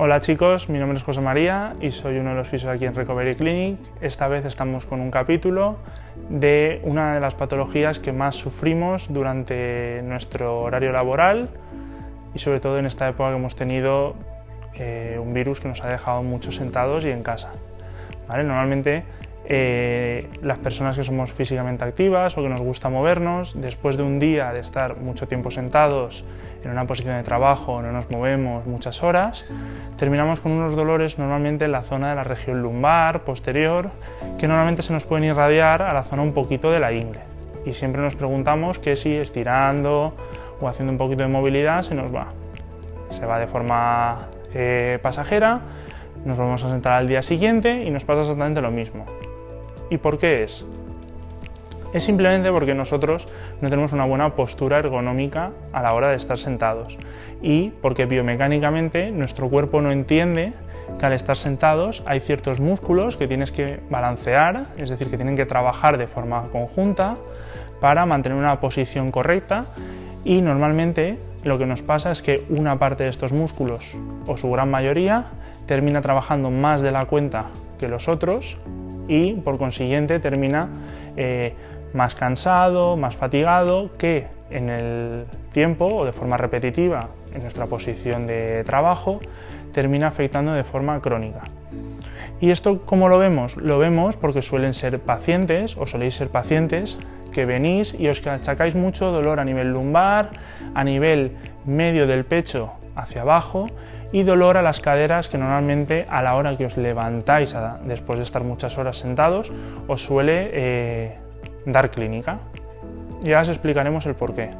Hola chicos, mi nombre es José María y soy uno de los fisios aquí en Recovery Clinic. Esta vez estamos con un capítulo de una de las patologías que más sufrimos durante nuestro horario laboral y sobre todo en esta época que hemos tenido un virus que nos ha dejado muchos sentados y en casa. ¿Vale? Normalmente las personas que somos físicamente activas o que nos gusta movernos, después de un día de estar mucho tiempo sentados en una posición de trabajo, no nos movemos muchas horas, terminamos con unos dolores normalmente en la zona de la región lumbar, posterior, que normalmente se nos pueden irradiar a la zona un poquito de la ingle. Y siempre nos preguntamos que si estirando o haciendo un poquito de movilidad se nos va. Se va de forma pasajera, nos vamos a sentar al día siguiente y nos pasa exactamente lo mismo. ¿Y por qué es? Es simplemente porque nosotros no tenemos una buena postura ergonómica a la hora de estar sentados y porque biomecánicamente nuestro cuerpo no entiende que al estar sentados hay ciertos músculos que tienes que balancear, es decir, que tienen que trabajar de forma conjunta para mantener una posición correcta, y normalmente lo que nos pasa es que una parte de estos músculos, o su gran mayoría, termina trabajando más de la cuenta que los otros y por consiguiente termina más cansado, más fatigado, que en el tiempo o de forma repetitiva en nuestra posición de trabajo termina afectando de forma crónica. ¿Y esto cómo lo vemos? Lo vemos porque suelen ser pacientes o soléis ser pacientes que venís y os achacáis mucho dolor a nivel lumbar, a nivel medio del pecho hacia abajo y dolor a las caderas, que normalmente a la hora que os levantáis después de estar muchas horas sentados os suele dar clínica. Ya os explicaremos el porqué.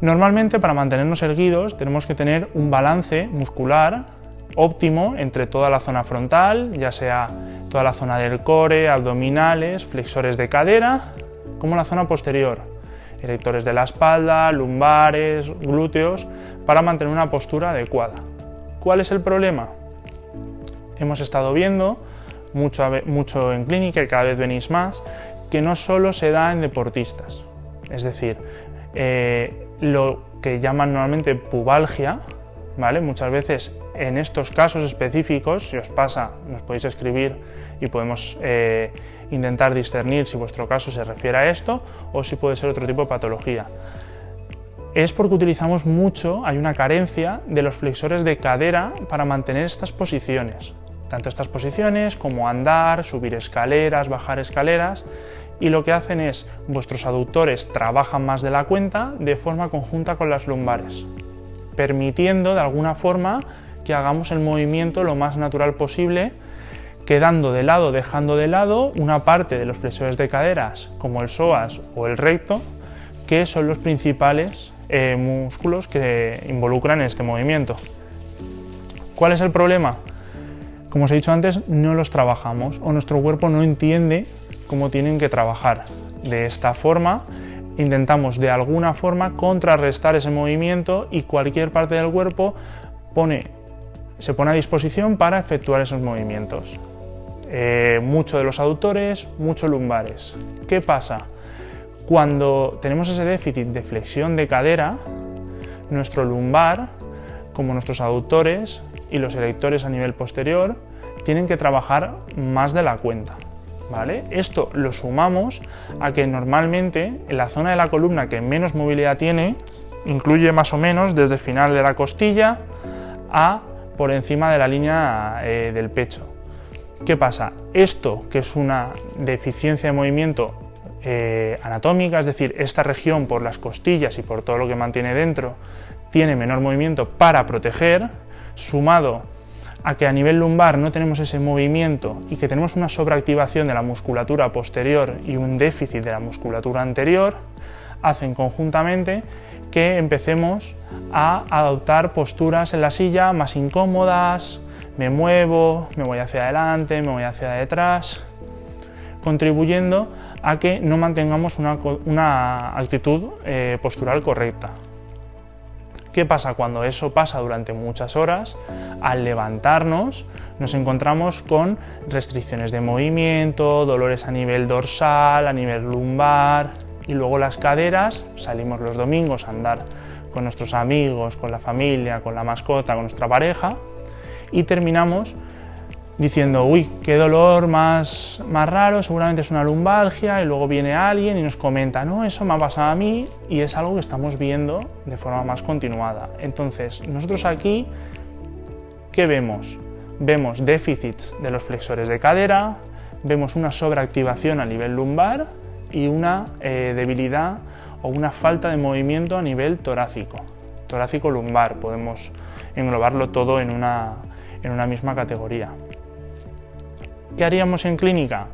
Normalmente, para mantenernos erguidos tenemos que tener un balance muscular óptimo entre toda la zona frontal, ya sea toda la zona del core, abdominales, flexores de cadera, como la zona posterior, erectores de la espalda, lumbares, glúteos, para mantener una postura adecuada. ¿Cuál es el problema? Hemos estado viendo mucho en clínica y cada vez venís más, que no solo se da en deportistas, es decir, lo que llaman normalmente pubalgia, ¿vale? Muchas veces en estos casos específicos, si os pasa, nos podéis escribir y podemos intentar discernir si vuestro caso se refiere a esto o si puede ser otro tipo de patología. Es porque utilizamos mucho, hay una carencia de los flexores de cadera para mantener estas posiciones, tanto estas posiciones como andar, subir escaleras, bajar escaleras, y lo que hacen es vuestros aductores trabajan más de la cuenta de forma conjunta con las lumbares, permitiendo de alguna forma que hagamos el movimiento lo más natural posible, quedando de lado, dejando de lado una parte de los flexores de caderas como el psoas o el recto, que son los principales músculos que involucran en este movimiento. ¿Cuál es el problema? Como os he dicho antes, no los trabajamos o nuestro cuerpo no entiende cómo tienen que trabajar. De esta forma intentamos de alguna forma contrarrestar ese movimiento y cualquier parte del cuerpo se pone a disposición para efectuar esos movimientos. Mucho de los aductores, mucho lumbares. ¿Qué pasa? Cuando tenemos ese déficit de flexión de cadera, nuestro lumbar, como nuestros aductores y los erectores a nivel posterior, tienen que trabajar más de la cuenta, ¿vale? Esto lo sumamos a que normalmente en la zona de la columna que menos movilidad tiene, incluye más o menos desde el final de la costilla a por encima de la línea del pecho. ¿Qué pasa? Esto, que es una deficiencia de movimiento anatómica, es decir, esta región por las costillas y por todo lo que mantiene dentro, tiene menor movimiento para proteger, sumado a que a nivel lumbar no tenemos ese movimiento y que tenemos una sobreactivación de la musculatura posterior y un déficit de la musculatura anterior, hacen conjuntamente que empecemos a adoptar posturas en la silla más incómodas, me muevo, me voy hacia adelante, me voy hacia detrás, contribuyendo a que no mantengamos una actitud postural correcta. ¿Qué pasa? Cuando eso pasa durante muchas horas, al levantarnos nos encontramos con restricciones de movimiento, dolores a nivel dorsal, a nivel lumbar, y luego las caderas, salimos los domingos a andar con nuestros amigos, con la familia, con la mascota, con nuestra pareja, y terminamos diciendo, uy, qué dolor más raro, seguramente es una lumbalgia, y luego viene alguien y nos comenta, no, eso me ha pasado a mí, y es algo que estamos viendo de forma más continuada. Entonces, nosotros aquí, ¿qué vemos? Vemos déficits de los flexores de cadera, vemos una sobreactivación a nivel lumbar y una debilidad o una falta de movimiento a nivel torácico-lumbar. Podemos englobarlo todo en una misma categoría. ¿Qué haríamos en clínica?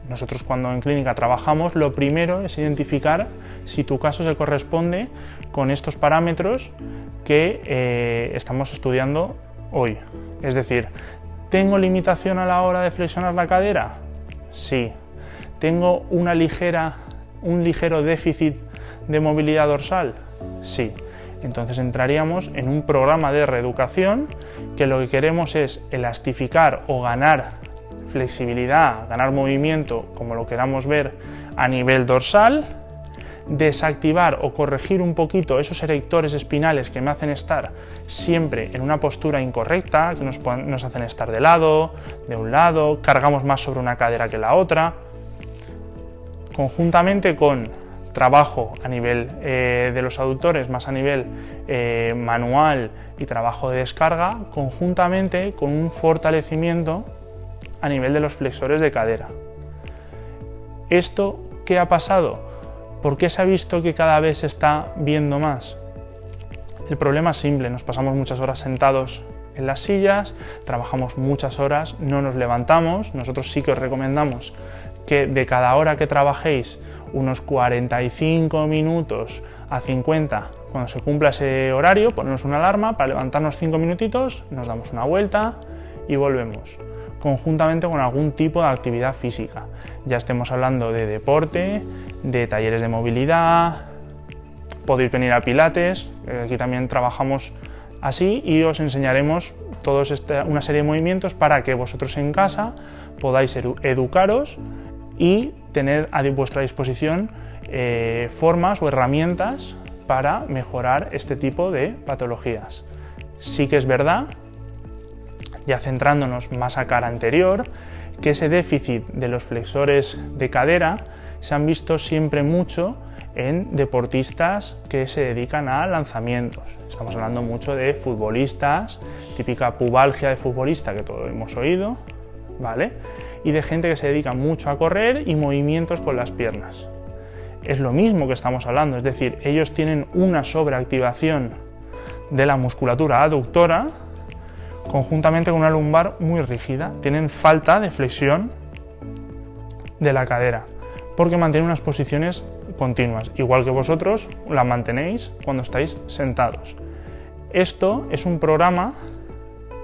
Nosotros cuando en clínica trabajamos, lo primero es identificar si tu caso se corresponde con estos parámetros que estamos estudiando hoy. Es decir, ¿tengo limitación a la hora de flexionar la cadera? Sí. ¿Tengo un ligero déficit de movilidad dorsal? Sí. Entonces entraríamos en un programa de reeducación que lo que queremos es elastificar o ganar flexibilidad, ganar movimiento, como lo queramos ver, a nivel dorsal, desactivar o corregir un poquito esos erectores espinales que me hacen estar siempre en una postura incorrecta, que nos hacen estar de un lado, cargamos más sobre una cadera que la otra, conjuntamente con trabajo a nivel de los aductores, más a nivel manual y trabajo de descarga, conjuntamente con un fortalecimiento a nivel de los flexores de cadera. ¿Esto qué ha pasado? ¿Por qué se ha visto que cada vez se está viendo más? El problema es simple, nos pasamos muchas horas sentados en las sillas, trabajamos muchas horas, no nos levantamos. Nosotros sí que os recomendamos que de cada hora que trabajéis, unos 45 minutos a 50, cuando se cumpla ese horario, ponemos una alarma para levantarnos 5 minutitos, nos damos una vuelta y volvemos, conjuntamente con algún tipo de actividad física. Ya estemos hablando de deporte, de talleres de movilidad, podéis venir a Pilates, aquí también trabajamos así y os enseñaremos una serie de movimientos para que vosotros en casa podáis educaros y tener a vuestra disposición formas o herramientas para mejorar este tipo de patologías. Sí que es verdad, ya centrándonos más a cara anterior, que ese déficit de los flexores de cadera se han visto siempre mucho en deportistas que se dedican a lanzamientos. Estamos hablando mucho de futbolistas, típica pubalgia de futbolista que todos hemos oído, ¿vale? Y de gente que se dedica mucho a correr y movimientos con las piernas. Es lo mismo que estamos hablando, es decir, ellos tienen una sobreactivación de la musculatura aductora conjuntamente con una lumbar muy rígida. Tienen falta de flexión de la cadera porque mantienen unas posiciones continuas, igual que vosotros la mantenéis cuando estáis sentados. Esto es un programa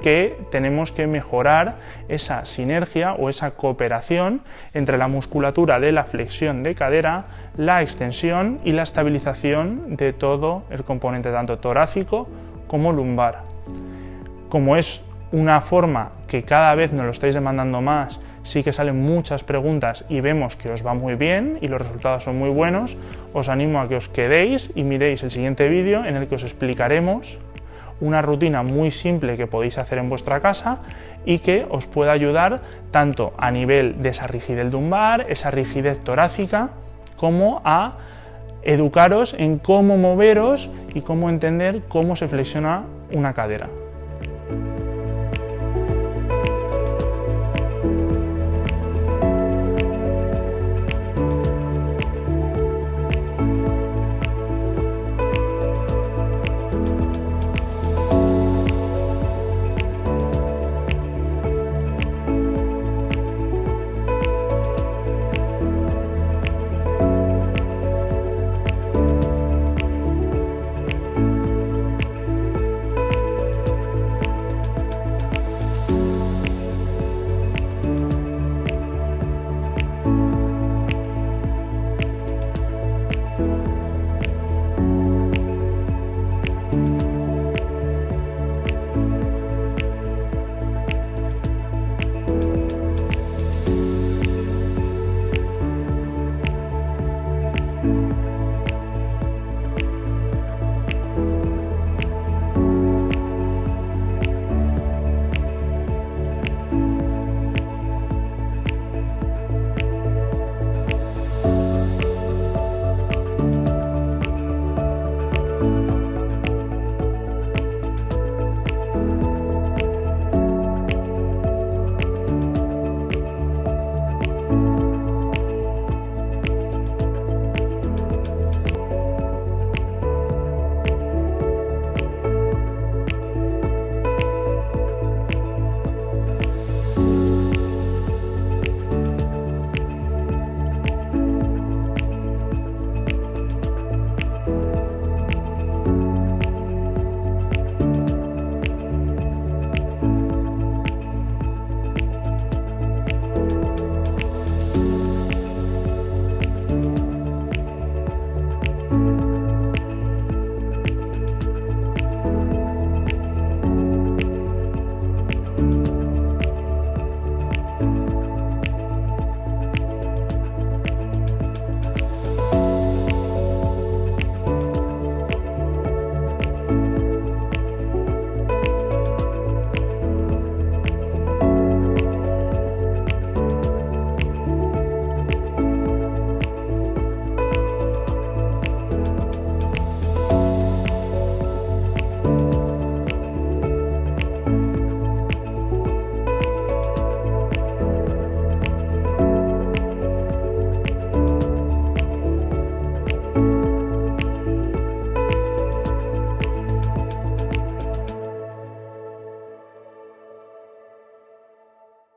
que tenemos que mejorar esa sinergia o esa cooperación entre la musculatura de la flexión de cadera, la extensión y la estabilización de todo el componente tanto torácico como lumbar. Como es una forma que cada vez nos lo estáis demandando más, sí que salen muchas preguntas y vemos que os va muy bien y los resultados son muy buenos, os animo a que os quedéis y miréis el siguiente vídeo en el que os explicaremos una rutina muy simple que podéis hacer en vuestra casa y que os pueda ayudar tanto a nivel de esa rigidez lumbar, esa rigidez torácica, como a educaros en cómo moveros y cómo entender cómo se flexiona una cadera.